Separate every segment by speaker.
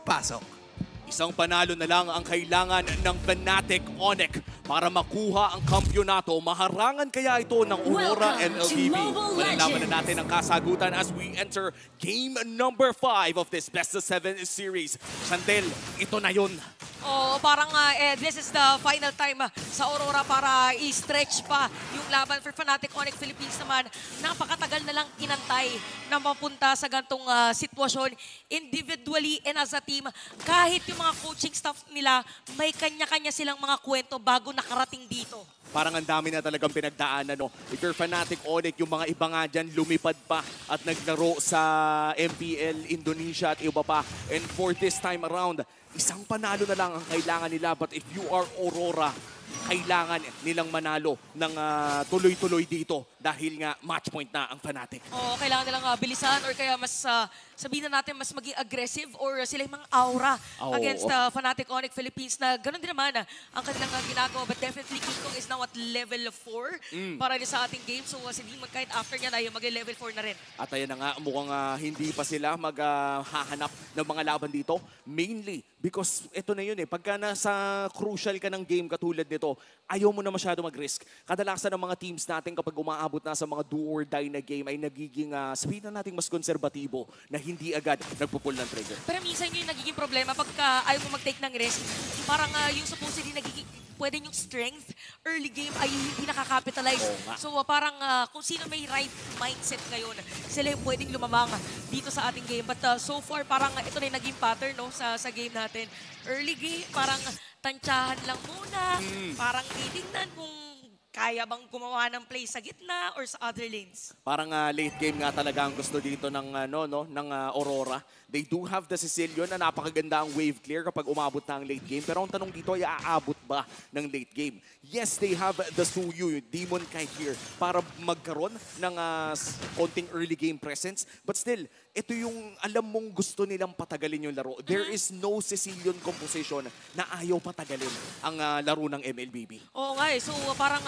Speaker 1: Pasok.
Speaker 2: Isang panalo na lang ang kailangan ng Fnatic Onyx para makuha ang kampyonato. Maharangan kaya ito ng Aurora and LDB? Malalaman na natin ang kasagutan as we enter game number 5 of this Best of 7 series. Chantel, ito na yun.
Speaker 3: Oh, parang this is the final time sa Aurora para i-stretch pa yung laban for Fnatic Onyx Philippines naman. Napakatagal na lang inantay na mapunta sa gantong sitwasyon. Individually and as a team, kahit yung mga coaching staff nila, may kanya-kanya silang mga kwento bago nakarating dito.
Speaker 2: Parang ang dami na talagang pinagdaanan, no? If you're Fnatic Onyx, yung mga iba nga dyan lumipad pa at naglaro sa MPL Indonesia at iba pa. And for this time around, isang panalo na lang ang kailangan nila. But if you are Aurora, kailangan nilang manalo ng tuloy-tuloy dito dahil nga match point na ang Fnatic.
Speaker 3: Oo, kailangan nilang bilisan or kaya mas sabihin na natin mas maging aggressive or sila yung mga aura against Fnatic Onyx Philippines na ganoon din naman ang kanilang ginagawa. But definitely King Kong is now at level 4 para din sa ating game. So si Demon kahit after niya ay mag-level 4 na rin.
Speaker 2: At ayan na nga, mukhang hindi pa sila maghahanap ng mga laban dito. Mainly because ito na yun pagka nasa crucial ka ng game katulad nito, ayaw mo na masyado mag-risk. Kadalasan ng mga teams natin kapag umaabot na sa mga do or die na game ay nagiging, sabihin na natin mas konserbatibo na hindi agad nagpupull ng trigger.
Speaker 3: Pero minsan yung nagiging problema pagka ayaw mo mag-take ng risk, parang yung supposedly nagiging pwede yung strength, early game ay hindi nakakapitalize. So parang kung sino may right mindset ngayon, sila yung pwedeng lumamang dito sa ating game. But so far, parang ito na yung naging pattern no, sa game natin. Early game, parang tantsahan lang muna, parang titignan kung kaya bang gumawa ng play sa gitna or sa other lanes.
Speaker 2: Parang late game nga talaga ang gusto dito ng ng Aurora. They do have the Sicilian na napakaganda ang wave clear kapag umabot na ang late game. Pero ang tanong dito ay aabot ba ng late game? Yes, they have the Suyu, Demon Kite here para magkaroon ng konting early game presence. But still, ito yung alam mong gusto nilang patagalin yung laro. There is no Sicilian composition na ayaw patagalin ang laro ng MLBB.
Speaker 3: Oo nga So parang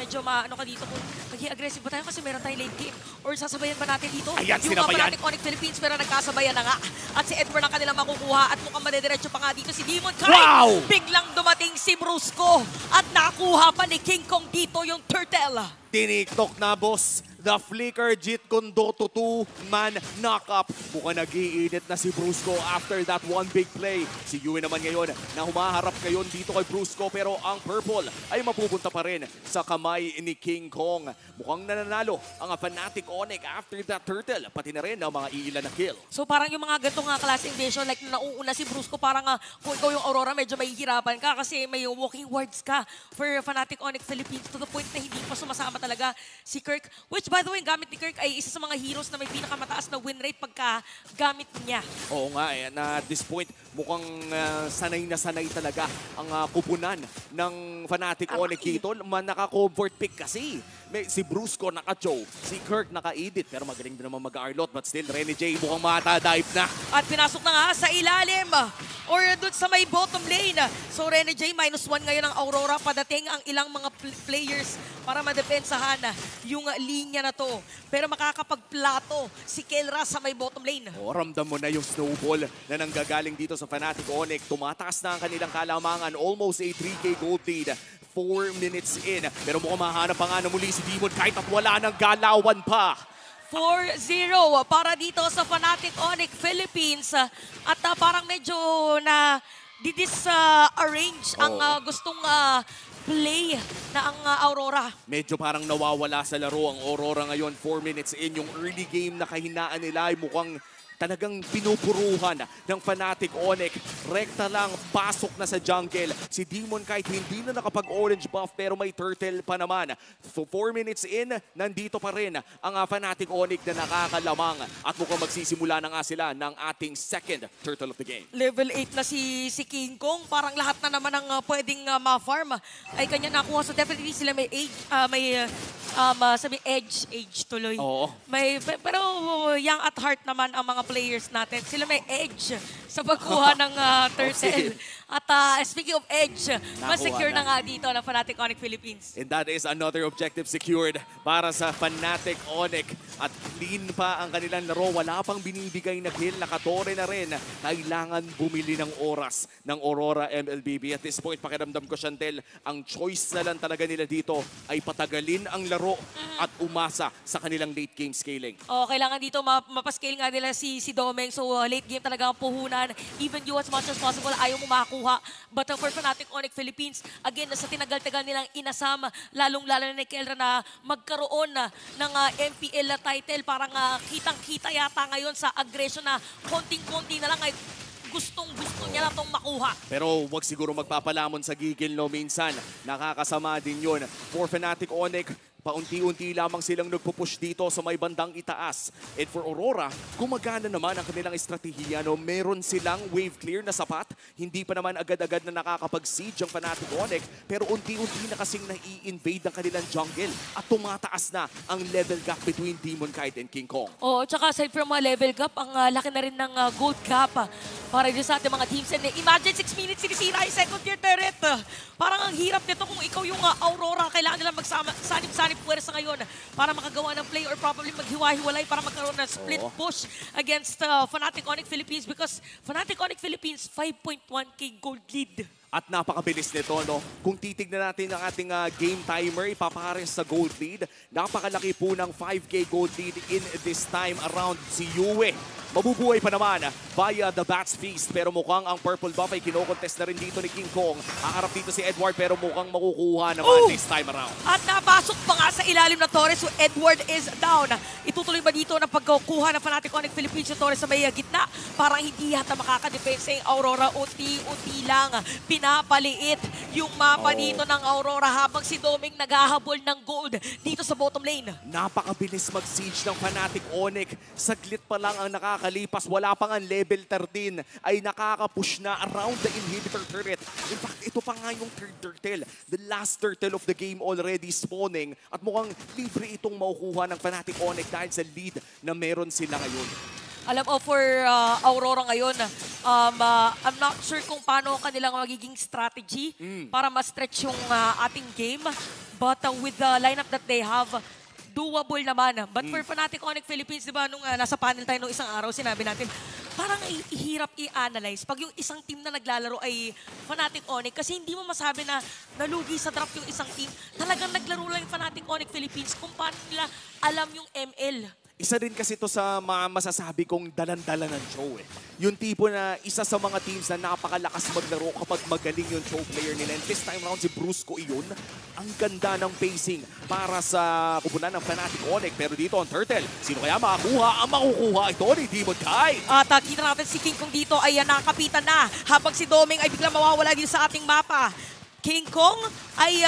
Speaker 3: medyo ano ka dito kung maging aggressive ba tayo kasi meron tayong late game or sasabayan ba natin dito?
Speaker 2: Ayan,
Speaker 3: yung
Speaker 2: sinabayan.
Speaker 3: Fnatic Onyx Philippines pero nagkasabayan na nga. At si Edward ang kanilang makukuha at mukhang madediretso pa nga dito si Demon Kite.
Speaker 2: Wow!
Speaker 3: Biglang dumating si Brusco at nakuha pa ni King Kong dito yung turtle.
Speaker 2: Tiniktok na, boss. The Flicker Jeet Kundo to 2-man knock-up. Mukhang nag-iinit na si Brusco after that one big play. Si Yue naman ngayon na humaharap ngayon dito kay Brusco pero ang purple ay mapupunta pa rin sa kamay ni King Kong. Mukhang nananalo ang Fnatic Onyx after that turtle. Pati na rin ang mga iilan na kill.
Speaker 3: So parang yung mga gantong klaseng vision like nauuna si Brusco parang kung ikaw yung Aurora medyo mahihirapan ka kasi may walking wards ka for Fnatic Onyx Philippines to the point na hindi pa sumasama talaga si Kirk. Which by the way, gamit ni Kirk ay isa sa mga heroes na may pinakamataas na win rate pagka gamit niya. Oo
Speaker 2: nga na at this point mukhang sanay na sanay talaga ang kupunan ng Fnatic Onyx dito. Naka-comfort pick kasi. Si Brusco naka-chow, si Kirk naka-edit pero magaling din naman mag-Arlot but still Rene J mukhang mata-dive na.
Speaker 3: At pinasok na nga sa ilalim or doon sa may bottom lane. So Rene J -1 ngayon ang Aurora. Padating ang ilang mga players para madepensahan yung linya na to. Pero makakapagplato si Kelra sa may bottom lane.
Speaker 2: Ramdam mo na yung snowball na nanggagaling dito sa Fnatic Onyx. Tumataas na ang kanilang kalamangan. Almost a 3K gold lead. 4 minutes in. Pero mukhang mahanap pa nga na muli si Demon kahit at wala ng galawan pa.
Speaker 3: 4-0 para dito sa Fnatic Onyx Philippines. At parang medyo na didis-arrange ang gustong play na ang Aurora.
Speaker 2: Medyo parang nawawala sa laro ang Aurora ngayon. 4 minutes in. Yung early game na kahinaan nila ay mukhang talagang pinupuruhan ng Fnatic Onyx. Rekta lang, pasok na sa jungle. Si Demon Kite hindi na nakapag-orange buff pero may turtle pa naman. So 4 minutes in, nandito pa rin ang Fnatic Onyx na nakakalamang. At mukhang magsisimula na nga sila ng ating second turtle of the game.
Speaker 3: Level 8 na si King Kong. Parang lahat na naman ang pwedeng ma-farm ay kanya nakuha. So definitely sila may edge tuloy.
Speaker 2: Oo.
Speaker 3: Pero young at heart naman ang mga players natin. Sila may edge sa pagkuha ng turtle. At speaking of edge, mas secure na nga dito ng Fnatic Onyx Philippines.
Speaker 2: And that is another objective secured para sa Fnatic Onyx. At clean pa ang kanilang laro. Wala pang binibigay na kill. Nakatore na rin. Kailangan bumili ng oras ng Aurora MLBB. At this point, pakiramdam ko, Chantel, ang choice na lang talaga nila dito ay patagalin ang laro at umasa sa kanilang late game scaling.
Speaker 3: Kailangan dito mapascale nga nila si Domeng. So late game talaga ang puhunan. Even you as much as possible, ayaw mo makakuha. But for Fnatic Onyx Philippines, again, sa tinagal-tagal nilang inasam, lalong-lalo na ni Kelra na magkaroon ng MPL na title. Parang kitang-kita yata ngayon sa aggression na konting-konti na lang ay gustong-gusto niya na itong makuha.
Speaker 2: Pero wag siguro magpapalamon sa gigil, no? Minsan, nakakasama din yun. For Fnatic Onyx, paunti-unti lamang silang nagpupush dito sa may bandang itaas. And for Aurora, gumagana naman ang kanilang estratehiya. No? Meron silang wave clear na sapat. Hindi pa naman agad-agad na nakakapag-siege ang Fnatic Onyx. Pero unti-unti na kasing nai-invade ang kanilang jungle. At tumataas na ang level gap between Demon Kite and King Kong.
Speaker 3: Tsaka aside from level gap, ang laki na rin ng gold gap para din sa ating mga teams. And imagine 6 minutes sinisira yung second tier turret. Parang ang hirap nito kung ikaw yung Aurora. Kailangan nila magsanib-sanib puwersa ngayon para makagawa ng play or probably maghiwa-hiwalay para magkaroon ng split push against Fnatic Onyx Philippines because Fnatic Onyx Philippines 5.1k gold lead.
Speaker 2: At napakabilis nito, no? Kung titignan natin ang ating game timer, ipapares sa gold lead. Napakalaki po ng 5k gold lead in this time around si Yue. Mabubuhay pa naman via the Bats Feast. Pero mukhang ang purple buff ay kinokontest na rin dito ni King Kong. Haharap dito si Edward pero mukhang makukuha naman this time around.
Speaker 3: At napasok pa nga sa ilalim na Torres. So Edward is down. Itutuloy ba dito na pagkukuha ng Fnatic Onyx Philippines yung Torres sa may gitna? Parang hindi yata makakadepensa yung Aurora. Unti-unti lang pinapaliit yung mapa dito ng Aurora habang si Doming naghahabol ng gold dito sa bottom lane.
Speaker 2: Napakabilis mag-siege ng Fnatic Onyx. Saglit pa lang ang nakakalipas. Wala pa nga level 13 ay nakaka-push na around the inhibitor turret. In fact, ito pa nga yung third turtle. The last turtle of the game already spawning. At mukhang libre itong makukuha ng Fnatic Onyx dahil sa lead na meron sila ngayon.
Speaker 3: Alam mo, for Aurora ngayon, I'm not sure kung paano kanilang magiging strategy para ma-stretch yung ating game. But with the lineup that they have, doable naman. But for Fnatic Onyx Philippines, di ba, nung nasa panel tayo nung isang araw, sinabi natin, parang ihirap i-analyze pag yung isang team na naglalaro ay Fnatic Onyx kasi hindi mo masabi na nalugi sa drop yung isang team. Talagang naglaro lang yung Fnatic Onyx Philippines kung paano nila alam yung ML.
Speaker 2: Isa din kasi ito sa mga masasabi kong dalan-dalan ng show eh. Yung tipo na isa sa mga teams na napakalakas maglaro kapag magaling yung show player nila. And this time around si Brusco iyon. Ang ganda ng pacing para sa kupunan ng Fnatic Onyx. Pero dito ang Turtle, sino kaya makakuha? Ang makukuha ito ni Demon Kite.
Speaker 3: At kita natin si King Kong dito ay nakapitan na habang si Doming ay biglang mawawala din sa ating mapa. King Kong ay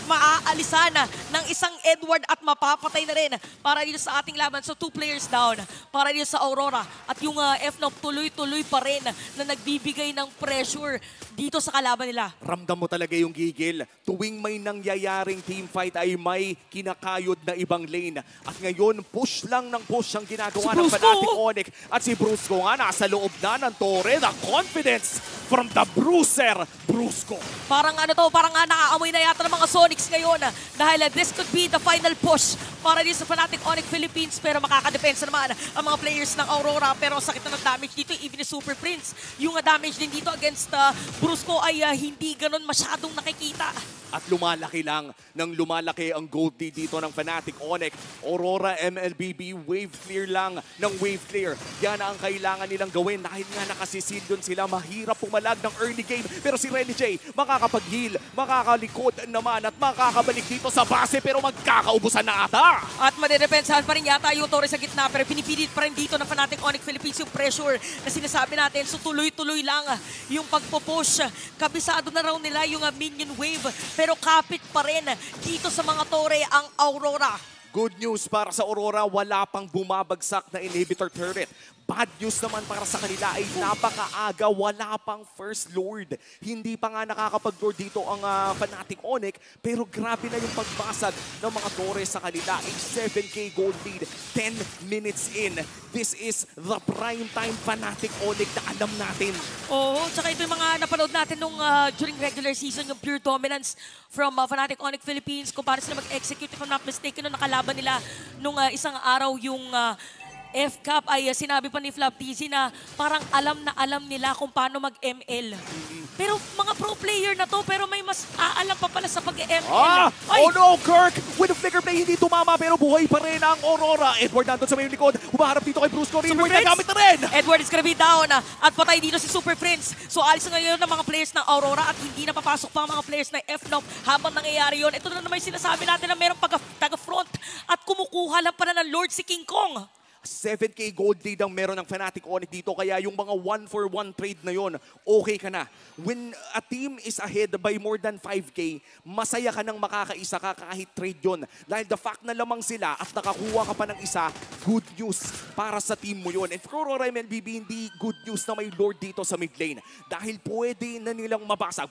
Speaker 3: maaalisan ng isang Edward at mapapatay na rin para dito sa ating laban. So 2 players down para dito sa Aurora. At yung FNOP tuloy-tuloy pa rin na nagbibigay ng pressure dito sa kalaban nila.
Speaker 2: Ramdam mo talaga yung gigil. Tuwing may nangyayaring teamfight ay may kinakayod na ibang lane. At ngayon, push lang ng push ang ginagawa ng Fnatic Onyx. At si Brusco nga nasa loob na ng Torre. The confidence from the Bruiser, Brusco.
Speaker 3: Parang parang nakaamoy na yata ng mga Sonics ngayon dahil this could be the final push para din sa Fnatic Onyx Philippines pero makakadepensa naman ang mga players ng Aurora pero sakit na ng damage dito even ni Super Prince. Yung damage din dito against Brusco ay hindi ganun masyadong nakikita.
Speaker 2: At lumalaki lang nang lumalaki ang gold lead dito ng Fnatic Onyx. Aurora MLBB, wave clear lang ng wave clear. Yan ang kailangan nilang gawin dahil nga nakasisilyon sila. Mahirap pumalag ng early game. Pero si Renny J, makakapag-heal, makakalikod naman at makakabalik dito sa base pero magkakaubusan na ata.
Speaker 3: At madidepensahan pa rin yata yung Torres sa gitna pero pinipilit pa rin dito ng Fnatic Onyx Philippines yung pressure na sinasabi natin. So tuloy-tuloy lang yung pagpo-push. Kabisado na raw nila yung minion wave pero kapit pa rin dito sa mga Torre ang Aurora.
Speaker 2: Good news para sa Aurora, wala pang bumabagsak na inhibitor turret. Bad news naman para sa kanila ay napakaaga, wala pang First Lord. Hindi pa nga nakakapag-lord dito ang Fnatic Onyx, pero grabe na yung pagbasag ng mga Torres sa kanila. A 7K gold lead, 10 minutes in. This is the prime time Fnatic Onyx na alam natin.
Speaker 3: Oo, tsaka ito yung mga napanood natin nung during regular season, yung pure dominance from Fnatic Onyx Philippines, kung paano sila mag-execute, if I'm not mistaken, nung nakalaban nila nung isang araw yung F-Cup ay sinabi pa ni Flap TZ na parang alam na alam nila kung paano mag-ML. Pero mga pro player na to, pero may mas aalam pa pala sa pag-ML.
Speaker 2: Oh no, Kirk! With a flicker play, hindi tumama pero buhay pa rin ang Aurora. Edward nandun sa may likod, humaharap dito kay Brusco. Super nagamit na rin!
Speaker 3: Edward is gonna be down at patay dito si Super Prince. So alis na ngayon ng mga players ng Aurora at hindi na papasok pa ang mga players ng FNOP habang nangyayari yun. Ito na naman yung sinasabi natin na merong taga-front at kumukuha lang pala ng Lord si King Kong.
Speaker 2: 7K gold lead ang meron ng Fnatic Onyx dito, kaya yung mga 1-for-1 trade na yon, okay ka na. When a team is ahead by more than 5K, masaya ka nang makakaisa ka kahit trade yon. Dahil the fact na lamang sila at nakakuha ka pa ng isa, good news para sa team mo yon. And for Aurora MLBB, hindi good news na may Lord dito sa mid lane. Dahil pwede na nilang mabasag,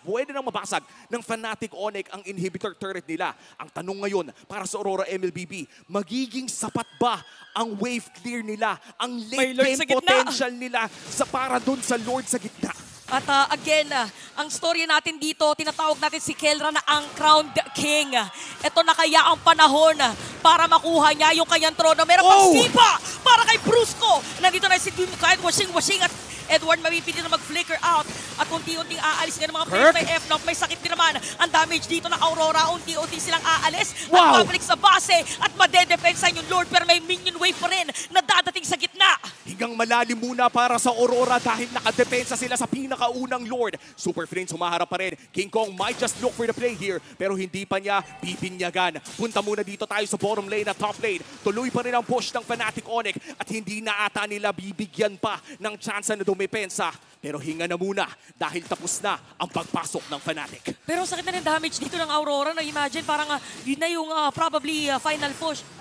Speaker 2: ng Fnatic Onyx ang inhibitor turret nila. Ang tanong ngayon para sa Aurora MLBB, magiging sapat ba ang wave clear nila, ang late game potential nila para dun sa Lord sa gitna?
Speaker 3: At again, ang story natin dito, tinatawag natin si Kelra na ang Crowned King. Ito na kaya ang panahon para makuha niya yung kanyang trono. Meron pang sipa para kay Brusco. Nandito na si Dim kahit washing at Edward mapipili na mag-flicker out at unti-unting aalis nga ng mga players ng FNOP. May sakit din naman ang damage dito ng Aurora. Unti-unti silang aalis at babalik sa base at madedepensan yung Lord, pero may minion wave pa rin na dadating sa gitna.
Speaker 2: Hinggang malalim muna para sa Aurora dahil nakadepensa sila sa pinakaunang Lord. Super Prince humaharap pa rin. King Kong might just look for the play here pero hindi pa niya pipinyagan. Punta muna dito tayo sa bottom lane at top lane. Tuloy pa rin ang push ng Fnatic Onyx at hindi na ata nila bibigyan pa ng chance na dumepensa. Pero hinga na muna dahil tapos na ang pagpasok ng Fnatic.
Speaker 3: Pero sakit na rin damage dito ng Aurora. No? Imagine parang yun na yung probably final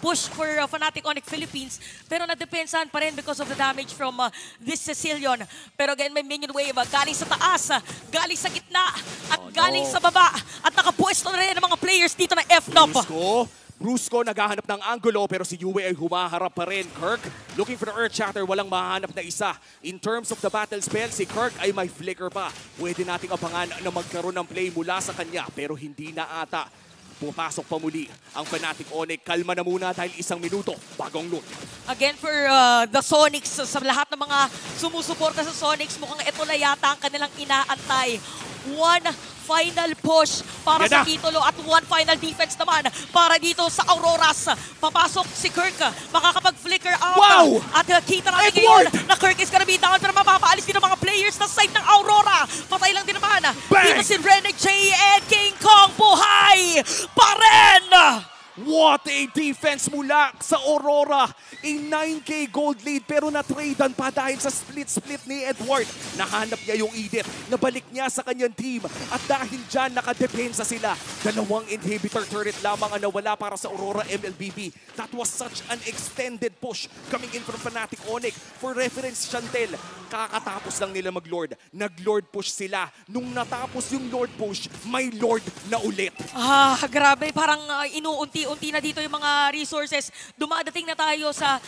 Speaker 3: push for Fnatic Onyx Philippines. Pero nadepensahan pa rin because of the damage from this Sicilian. Pero again, may minion wave galing sa taas, galing sa gitna, at galing sa baba. At nakapuesto na rin ang mga players dito ng FNOP.
Speaker 2: Brusco naghahanap ng angulo pero si Yue ay humaharap pa rin. Kirk looking for the Earth Shatter, walang mahanap na isa. In terms of the battle spell, si Kirk ay may flicker pa. Pwede nating abangan na magkaroon ng play mula sa kanya pero hindi na ata. Pupasok pa muli ang Fnatic Onyx. Kalma na muna dahil 1 minuto bagong loot.
Speaker 3: Again for the Sonics, sa lahat ng mga sumusuporta sa Sonics, mukhang ito na yata ang kanilang inaantay. One final push para sa titulo at one final defense naman para dito sa Auroras. Papasok si Kirk, makakapag-flicker out. At kita natin ngayon na Kirk is gonna be down pero mapapaalis din ang mga players na side ng Aurora. Patay lang din naman. Dito si Reneg J and King Kong buhay pa rin!
Speaker 2: What a defense mula sa Aurora. A 9K gold lead pero na-tradean pa dahil sa split ni Edward. Nahanap niya yung edit. Nabalik niya sa kanyang team. At dahil dyan, nakadepensa sila. 2 inhibitor turret lamang ang nawala para sa Aurora MLBB. That was such an extended push coming in from Fnatic Onyx. For reference, Chantel, kakatapos lang nila mag-Lord. Nag-Lord push sila. Nung natapos yung Lord push, may Lord na ulit.
Speaker 3: Grabe. Parang inuunti-unti na dito yung mga resources. Dumadating na tayo sa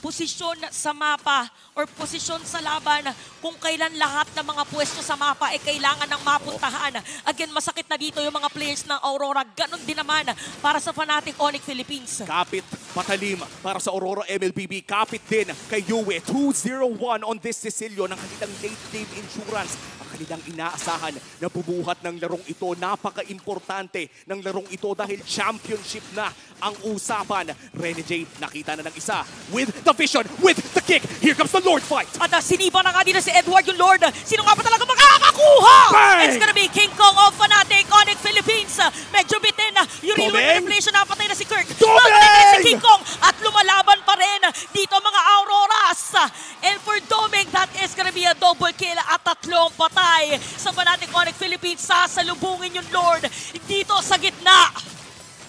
Speaker 3: posisyon sa mapa or posisyon sa laban kung kailan lahat ng mga pwesto sa mapa ay kailangan ng mapuntahan. Again, masakit na dito yung mga players ng Aurora. Ganon din naman para sa Fnatic Onyx Philippines.
Speaker 2: Kapit, patalim para sa Aurora MLBB. Kapit din kay Yue. 2-0-1 on this Sicilio ng kanilang late game insurance. Ang kanilang inaasahan na bubuhat ng larong ito. Napaka-importante ng larong ito dahil championship na ang usapan. Rene J, nakita na ng isa. With the vision, with the kick. Here comes the Lord fight.
Speaker 3: At siniba na nga dito si Edward yung Lord. Sino nga pa talaga makakakuha?
Speaker 2: Bang!
Speaker 3: It's gonna be King Kong of Fnatic Onyx Philippines. Medyo bitin na. Yung real manipulation, napatay na si Kirk. Napatay na si King Kong. At lumalaban pa rin dito mga Auroras. And for Doming, that is gonna be a double kill at 3 patay sa Fnatic Onyx Philippines. Sasalubungin yung Lord dito sa gitna.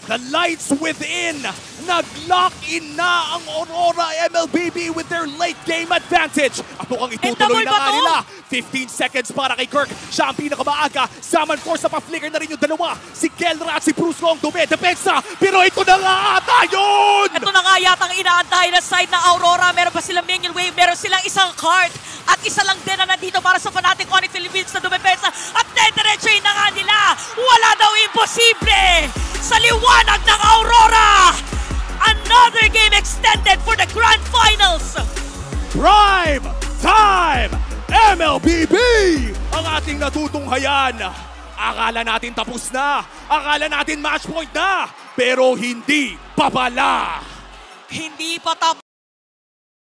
Speaker 2: The lights within. Nag-lock in na ang Aurora MLBB with their late game advantage. At mukhang itutuloy na
Speaker 3: ba
Speaker 2: nga
Speaker 3: to?
Speaker 2: nila. 15 seconds para kay Kirk. Siya ang pinakamaaga. Saman Force na pa-flicker na rin yung dalawa. Si Kelra at si Bruce Long dume-depensa. Pero ito na nga ata yun!
Speaker 3: Ito na nga yata ang inaantay na side ng Aurora. Meron pa silang minion wave, meron silang isang card. At isa lang din na nandito para sa Fnatic Onyx Philippines na dumepensa. At dediretsuhin na nga nila. Wala daw imposible sa liwanag ng Aurora. Another game extended for the Grand Finals.
Speaker 2: Prime time! MLBB! Ang ating natutunghayan. Akala natin tapos na. Akala natin match point na. Pero hindi pa pala.
Speaker 3: Hindi pa tapos.